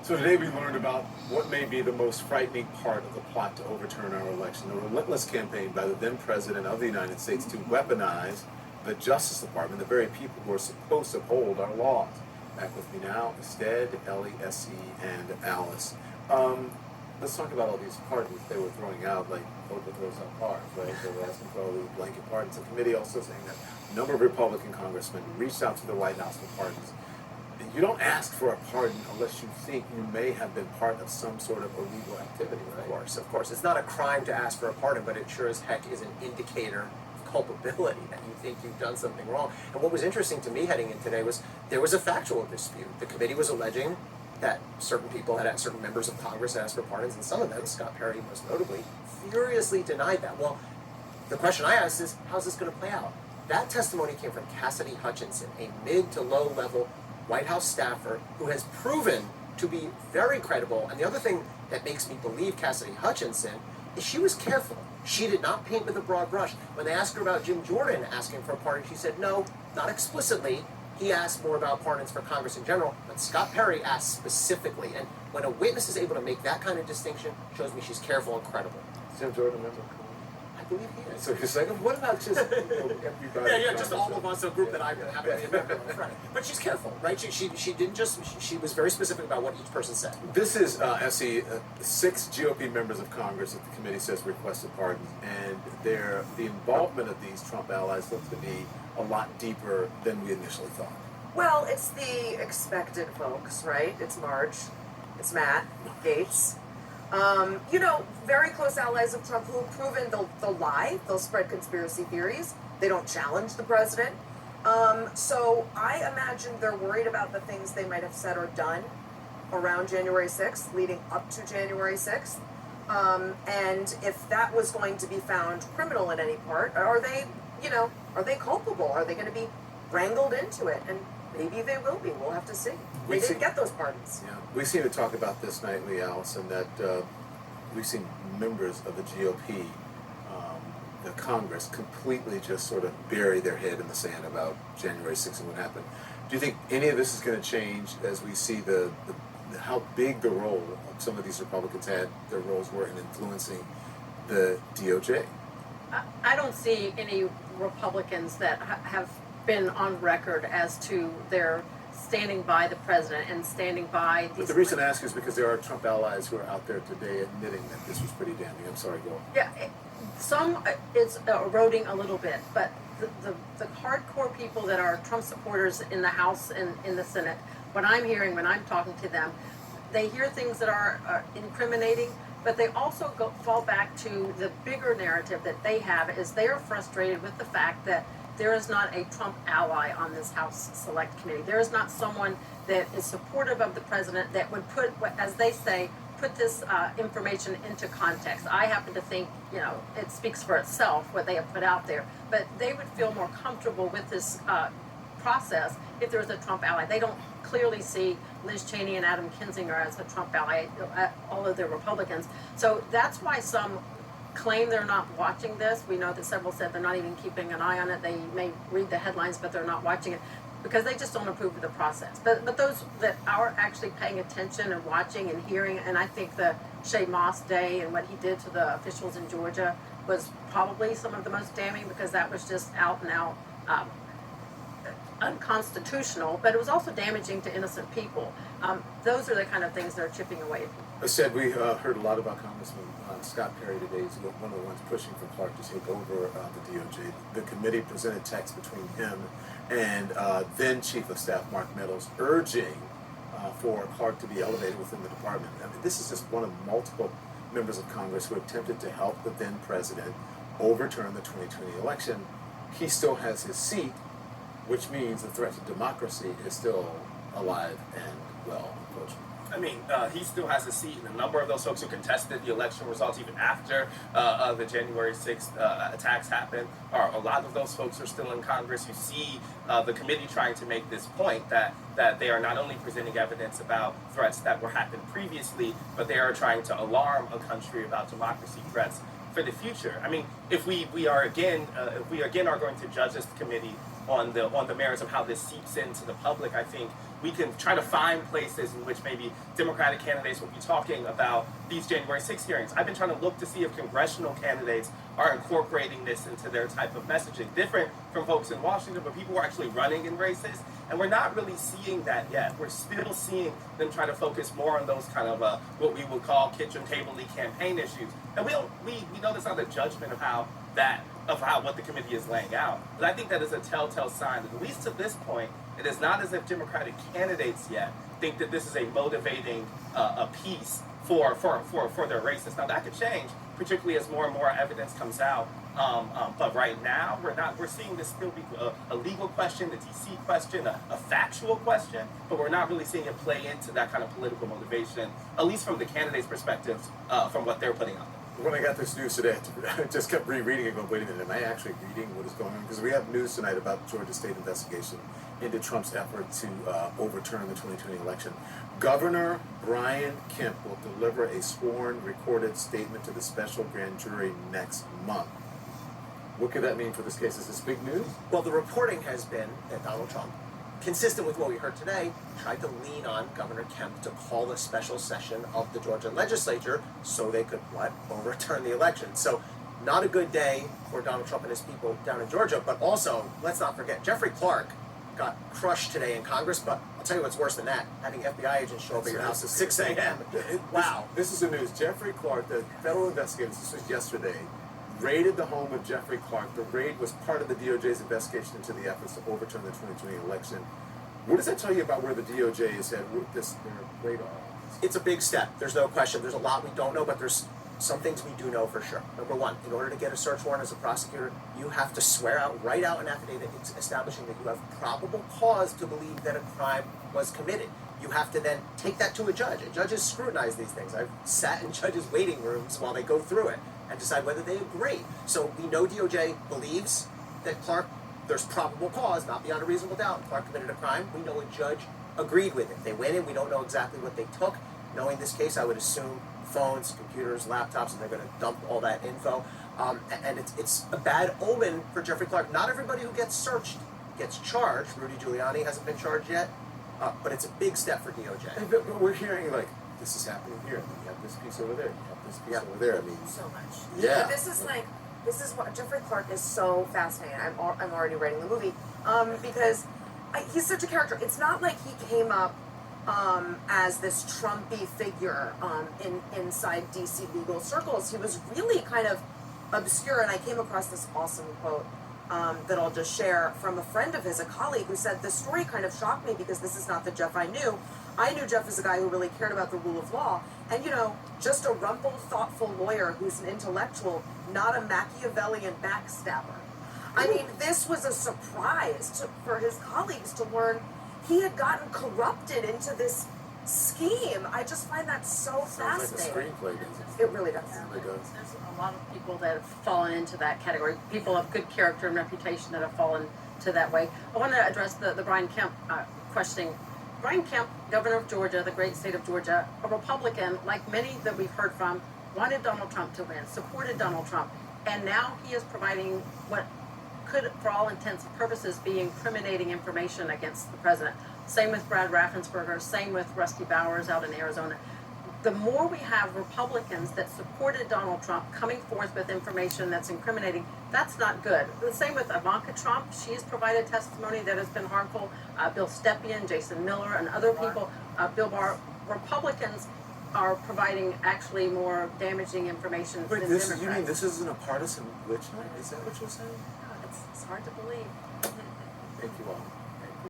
So today we learned about what may be the most frightening part of the plot to overturn our election, the relentless campaign by the then President of the United States to weaponize the Justice Department, the very people who are supposed to uphold our laws. Back with me now is Stead, Ellie, Essie, and Alice. Let's talk about all these pardons they were throwing out, like Oprah throws out pardons, right? They were asking for all these blanket pardons. The committee also saying that a number of Republican congressmen reached out to the White House for pardons. You don't ask for a pardon unless you think you may have been part of some sort of illegal activity, right? Of course. It's not a crime to ask for a pardon, but it sure as heck is an indicator of culpability that you think you've done something wrong. And what was interesting to me heading in today was there was a factual dispute. The committee was alleging that certain people certain members of Congress had asked for pardons, and some of them, Scott Perry most notably, furiously denied that. Well, the question I asked is, how's this going to play out? That testimony came from Cassidy Hutchinson, a mid to low level White House staffer who has proven to be very credible. And the other thing that makes me believe Cassidy Hutchinson is she was careful. She did not paint with a broad brush. When they asked her about Jim Jordan asking for a pardon, she said no, not explicitly. He asked more about pardons for Congress in general, but Scott Perry asked specifically. And when a witness is able to make that kind of distinction, shows me she's careful and credible. Jim Jordan, remember? I believe he is. So you're saying, what about just everybody? Yeah, just all of us, a group that I happen to be a member of. Right. But she's careful, right? She didn't just, she was very specific about what each person said. This is, Essie, 6 GOP members of Congress that the committee says requested pardons, and the involvement of these Trump allies looks to be a lot deeper than we initially thought. Well, it's the expected folks, right? It's Marge, it's Matt Gaetz. Very close allies of Trump who have proven they'll lie, they'll spread conspiracy theories, they don't challenge the president. So I imagine they're worried about the things they might have said or done around January 6th, leading up to January 6th. And if that was going to be found criminal in any part, are they culpable? Are they going to be wrangled into it? And maybe they will be. We'll have to see. They didn't get those pardons. Yeah, we seem to talk about this nightly, Allison, that we've seen members of the GOP, the Congress, completely just sort of bury their head in the sand about January 6th and what happened. Do you think any of this is going to change as we see how big the role of some of these Republicans had, their roles were in influencing the DOJ? I don't see any Republicans that have been on record as to their standing by the president and standing by these. But the reason I ask is because there are Trump allies who are out there today admitting that this was pretty damning. I'm sorry, go on. Yeah, some is eroding a little bit, but the hardcore people that are Trump supporters in the House and in the Senate, what I'm hearing when I'm talking to them, they hear things that are incriminating, but they also fall back to the bigger narrative that they have is they are frustrated with the fact that there is not a Trump ally on this House Select Committee. There is not someone that is supportive of the president that would put, as they say, put this information into context. I happen to think, it speaks for itself what they have put out there, but they would feel more comfortable with this process if there was a Trump ally. They don't clearly see Liz Cheney and Adam Kinzinger as a Trump ally, all of the Republicans. So that's why some claim they're not watching this. We know that several said they're not even keeping an eye on it. They may read the headlines, but they're not watching it because they just don't approve of the process. But those that are actually paying attention and watching and hearing, and I think the Shea Moss Day and what he did to the officials in Georgia was probably some of the most damning because that was just out and out unconstitutional, but it was also damaging to innocent people. Those are the kind of things they're chipping away. I said we heard a lot about Congressman Scott Perry today. He's one of the ones pushing for Clark to take over the DOJ. The committee presented text between him and then Chief of Staff Mark Meadows urging for Clark to be elevated within the department. I mean, this is just one of multiple members of Congress who attempted to help the then president overturn the 2020 election. He still has his seat, which means the threat to democracy is still alive and well, unfortunately. I mean, he still has a seat, and a number of those folks who contested the election results even after the January 6th attacks happened, a lot of those folks are still in Congress. You see the committee trying to make this point that they are not only presenting evidence about threats that were happened previously, but they are trying to alarm a country about democracy threats for the future. I mean, if we are again are going to judge this committee on the merits of how this seeps into the public, I think we can try to find places in which maybe Democratic candidates will be talking about these January 6 hearings. I've been trying to look to see if congressional candidates are incorporating this into their type of messaging, different from folks in Washington, but people who are actually running in races. And we're not really seeing that yet. We're still seeing them try to focus more on those kind of what we would call kitchen table-y campaign issues. And we know that's not a judgment of what the committee is laying out. But I think that is a telltale sign that, at least to this point, it is not as if Democratic candidates yet think that this is a motivating a piece for their races. Now that could change, particularly as more and more evidence comes out. But right now, we're seeing this still be a legal question, a DC question, a factual question, but we're not really seeing it play into that kind of political motivation, at least from the candidates' perspectives, from what they're putting out there. When I got this news today, I just kept rereading it, going, wait a minute, am I actually reading what is going on? Because we have news tonight about Georgia State investigation into Trump's effort to overturn the 2020 election. Governor Brian Kemp will deliver a sworn, recorded statement to the special grand jury next month. What could that mean for this case? Is this big news? Well, the reporting has been that Donald Trump, consistent with what we heard today, tried to lean on Governor Kemp to call a special session of the Georgia legislature so they could, overturn the election. So, not a good day for Donald Trump and his people down in Georgia, but also, let's not forget, Jeffrey Clark got crushed today in Congress, but I'll tell you what's worse than that, having FBI agents show up at your house at 6 a.m. Wow. This is the news. Jeffrey Clark, the federal investigators, this was yesterday, raided the home of Jeffrey Clark. The raid was part of the DOJ's investigation into the efforts to overturn the 2020 election. What does that tell you about where the DOJ is at with their radar? It's a big step. There's no question. There's a lot we don't know, but there's some things we do know for sure. Number one, in order to get a search warrant as a prosecutor, you have to write out an affidavit establishing that you have probable cause to believe that a crime was committed. You have to then take that to a judge, and judges scrutinize these things. I've sat in judges' waiting rooms while they go through it and decide whether they agree. So we know DOJ believes that there's probable cause, not beyond a reasonable doubt, Clark committed a crime. We know a judge agreed with it. They went in, we don't know exactly what they took. Knowing this case, I would assume phones, computers, laptops, and they're going to dump all that info. And it's a bad omen for Jeffrey Clark. Not everybody who gets searched gets charged. Rudy Giuliani hasn't been charged yet, but it's a big step for DOJ. But we're hearing, this is happening here, and you have this piece over there, you have this piece over there. I mean, So much. Yeah. But this is what Jeffrey Clark is so fascinating. I'm already writing the movie because he's such a character. It's not like he came up as this Trumpy figure inside DC legal circles. He was really kind of obscure, and I came across this awesome quote that I'll just share from a friend of his, a colleague, who said, "This story kind of shocked me because this is not the Jeff I knew. I knew Jeff as a guy who really cared about the rule of law, and just a rumpled, thoughtful lawyer who's an intellectual, not a Machiavellian backstabber." I mean, this was a surprise for his colleagues to learn he had gotten corrupted into this scheme. I just find that so sounds like a fascinating. screenplay. doesn't It really does. it? It does. There's a lot of people that have fallen into that category. People of good character and reputation that have fallen to that way. I want to address the Brian Kemp questioning. Brian Kemp, governor of Georgia, the great state of Georgia, a Republican, like many that we've heard from, wanted Donald Trump to win, supported Donald Trump, and now he is providing what could, for all intents and purposes, be incriminating information against the president. Same with Brad Raffensperger, same with Rusty Bowers out in Arizona. The more we have Republicans that supported Donald Trump coming forth with information that's incriminating, that's not good. The same with Ivanka Trump. She has provided testimony that has been harmful. Bill Stepien, Jason Miller, and other people, Bill Barr. Republicans are providing actually more damaging information Wait, than you Democrats. mean this isn't a partisan witch hunt? Is that what you're saying? It's hard to believe. Thank you all.